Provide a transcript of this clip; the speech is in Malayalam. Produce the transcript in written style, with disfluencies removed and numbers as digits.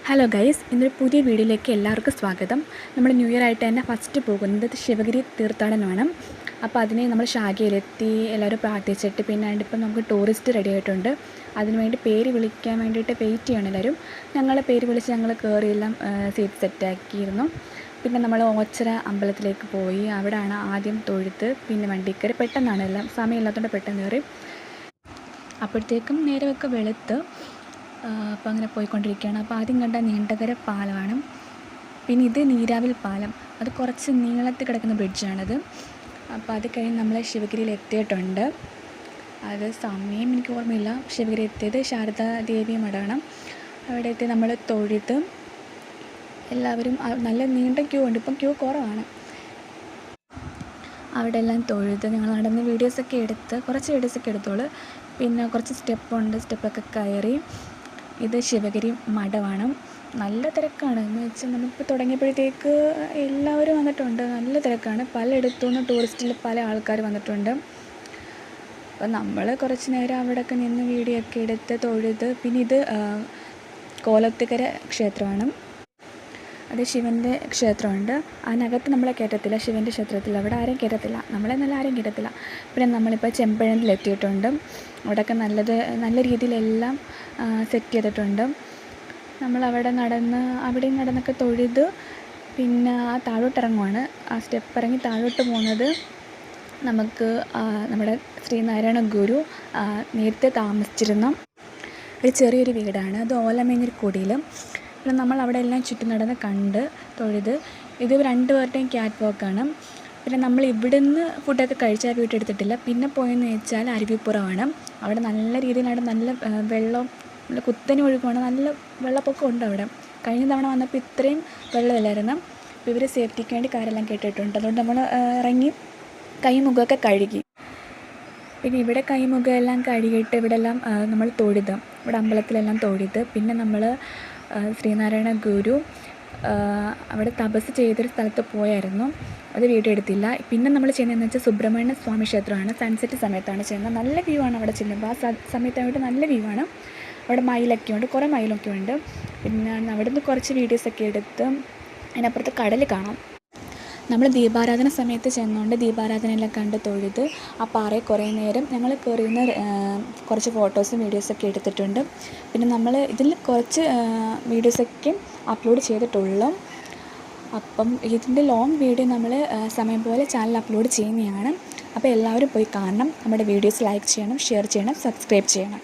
ഹലോ ഗൈസ്, ഇന്നൊരു പുതിയ വീഡിയോയിലേക്ക് എല്ലാവർക്കും സ്വാഗതം. നമ്മൾ ന്യൂ ഇയർ ആയിട്ട് തന്നെ ഫസ്റ്റ് പോകുന്നത് ശിവഗിരി തീർത്ഥാടനമാണ്. അപ്പോൾ അതിനെ നമ്മൾ ശാഖയിലെത്തി എല്ലാവരും പ്രാർത്ഥിച്ചിട്ട് പിന്നെ ഇപ്പം നമുക്ക് ടൂറിസ്റ്റ് റെഡി ആയിട്ടുണ്ട്. അതിനുവേണ്ടി പേര് വിളിക്കാൻ വേണ്ടിയിട്ട് വെയിറ്റ് ചെയ്യണം എല്ലാവരും. ഞങ്ങൾ പേര് വിളിച്ച് ഞങ്ങൾ കയറിയെല്ലാം സീറ്റ് സെറ്റാക്കിയിരുന്നു. പിന്നെ നമ്മൾ ഓച്ചറ അമ്പലത്തിലേക്ക് പോയി. അവിടെയാണ് ആദ്യം തൊഴുത്ത്, പിന്നെ വണ്ടി കയറി. പെട്ടെന്നാണ് എല്ലാം, സമയമില്ലാത്തതുകൊണ്ട് പെട്ടെന്ന് കയറി. അപ്പോഴത്തേക്കും നേരമൊക്കെ വെളുത്ത്. അപ്പോൾ അങ്ങനെ പോയിക്കൊണ്ടിരിക്കുകയാണ്. അപ്പോൾ ആദ്യം കണ്ട നീണ്ടകര പാലമാണ്. പിന്നെ ഇത് നീരാവിൽ പാലം, അത് കുറച്ച് നീളത്തിൽ കിടക്കുന്ന ബ്രിഡ്ജാണത്. അപ്പോൾ അത് കഴിഞ്ഞ് നമ്മൾ ശിവഗിരിയിൽ എത്തിയിട്ടുണ്ട്. അത് സമയം എനിക്ക് ഓർമ്മയില്ല. ശിവഗിരി എത്തിയത് ശാരദാ ദേവി മഠമാണ്. അവിടെ എത്തി നമ്മൾ തൊഴുത് എല്ലാവരും. നല്ല നീണ്ട ക്യൂ ഉണ്ട്, ഇപ്പം ക്യൂ കുറവാണ്. അവിടെ എല്ലാം തൊഴുത് ഞങ്ങൾ നടന്ന് വീഡിയോസൊക്കെ എടുത്ത്, കുറച്ച് വീഡിയോസൊക്കെ എടുത്തോളൂ. പിന്നെ കുറച്ച് സ്റ്റെപ്പൊക്കെ കയറി. ഇത് ശിവഗിരി മഠമാണ്. നല്ല തിരക്കാണ്. എന്ന് വെച്ചാൽ നമ്മളിപ്പോൾ തുടങ്ങിയപ്പോഴത്തേക്ക് എല്ലാവരും വന്നിട്ടുണ്ട്. നല്ല തിരക്കാണ്. പലയിടത്തു നിന്ന് ടൂറിസ്റ്റിൽ പല ആൾക്കാർ വന്നിട്ടുണ്ട്. അപ്പോൾ നമ്മൾ കുറച്ച് നേരം അവിടെയൊക്കെ നിന്ന് വീഡിയോ ഒക്കെ എടുത്ത് തൊഴുത്. പിന്നെ ഇത് കോലത്തുകര ക്ഷേത്രമാണ്. അത് ശിവൻ്റെ ക്ഷേത്രമുണ്ട്. അതിനകത്ത് നമ്മളെ കയറ്റത്തില്ല. ശിവൻ്റെ ക്ഷേത്രത്തിൽ അവിടെ ആരെയും കയറ്റത്തില്ല, നമ്മളെ നല്ല ആരെയും കയറ്റത്തില്ല. പിന്നെ നമ്മളിപ്പോൾ ചെമ്പഴന്തിലെത്തിയിട്ടുണ്ട്. അവിടെയൊക്കെ നല്ല രീതിയിലെല്ലാം സെറ്റ് ചെയ്തിട്ടുണ്ട്. നമ്മളവിടെ അവിടെയും നടന്നൊക്കെ തൊഴുത് പിന്നെ ആ താഴോട്ടിറങ്ങുവാണ്. ആ സ്റ്റെപ്പ് ഇറങ്ങി താഴോട്ട് പോകുന്നത് നമുക്ക് നമ്മുടെ ശ്രീനാരായണ ഗുരു നേരത്തെ താമസിച്ചിരുന്ന ഒരു ചെറിയൊരു വീടാണ്. അത് ഓലമേഞ്ഞൊരു കുടിയിൽ. പിന്നെ നമ്മൾ അവിടെ എല്ലാം ചുറ്റും നടന്ന് കണ്ട് തൊഴുത്. ഇത് 2 പേരുടെയും ക്യാറ്റ് വാക്കാണ്. പിന്നെ നമ്മൾ ഇവിടുന്ന് ഫുഡൊക്കെ കഴിച്ചാൽ വീട്ടെടുത്തിട്ടില്ല. പിന്നെ പോയെന്ന് വെച്ചാൽ അരുവിപ്പുറമാണ്. അവിടെ നല്ല രീതിയിലാണ്, നല്ല വെള്ളം, നല്ല കുത്തനെ ഒഴുകുവാണ്. നല്ല വെള്ളപ്പൊക്കം ഉണ്ട് അവിടെ. കഴിഞ്ഞ തവണ വന്നപ്പോൾ ഇത്രയും വെള്ളമില്ലായിരുന്നു. അപ്പോൾ ഇവർ സേഫ്റ്റിക്ക് വേണ്ടി കാരെല്ലാം കെട്ടിയിട്ടുണ്ട്. അതുകൊണ്ട് നമ്മൾ ഇറങ്ങി കൈമുഖമൊക്കെ കഴുകി. പിന്നെ ഇവിടെ കൈമുഖമെല്ലാം കഴുകിയിട്ട് ഇവിടെ എല്ലാം നമ്മൾ തൊഴുത്. ഇവിടെ അമ്പലത്തിലെല്ലാം തൊഴുത്. പിന്നെ നമ്മൾ ശ്രീനാരായണ ഗുരു അവിടെ തപസ് ചെയ്തൊരു സ്ഥലത്ത് പോയായിരുന്നു. അത് വീഡിയോ എടുത്തില്ല. പിന്നെ നമ്മൾ ചെയ്യുന്നതെന്ന് വെച്ചാൽ സുബ്രഹ്മണ്യ സ്വാമി ക്ഷേത്രമാണ്. സൺസെറ്റ് സമയത്താണ് ചെയ്യുന്നത്. നല്ല വ്യൂ ആണ് അവിടെ ചെല്ലുമ്പോൾ. ആ സമയത്തായിട്ട് നല്ല വ്യൂ ആണ്. അവിടെ മയിലൊക്കെ ഉണ്ട്, കുറേ മയിലൊക്കെ ഉണ്ട്. പിന്നെ അവിടെ നിന്ന് കുറച്ച് വീഡിയോസൊക്കെ എടുത്ത് അതിനപ്പുറത്ത് കടൽ കാണാം. നമ്മൾ ദീപാരാധന സമയത്ത് ചെന്നുകൊണ്ട് ദീപാരാധനയെല്ലാം കണ്ട് തൊഴുത് ആ പാറയിൽ കുറേ നേരം ഞങ്ങൾ കയറിയുന്ന കുറച്ച് ഫോട്ടോസും വീഡിയോസൊക്കെ എടുത്തിട്ടുണ്ട്. പിന്നെ നമ്മൾ ഇതിൽ കുറച്ച് വീഡിയോസൊക്കെ അപ്ലോഡ് ചെയ്തിട്ടുള്ളൂ. അപ്പം ഇതിൻ്റെ ലോങ് വീഡിയോ നമ്മൾ സമയം പോലെ ചാനൽ അപ്ലോഡ് ചെയ്യുന്നതാണ്. അപ്പോൾ എല്ലാവരും പോയി കാണണം. നമ്മുടെ വീഡിയോസ് ലൈക്ക് ചെയ്യണം, ഷെയർ ചെയ്യണം, സബ്സ്ക്രൈബ് ചെയ്യണം.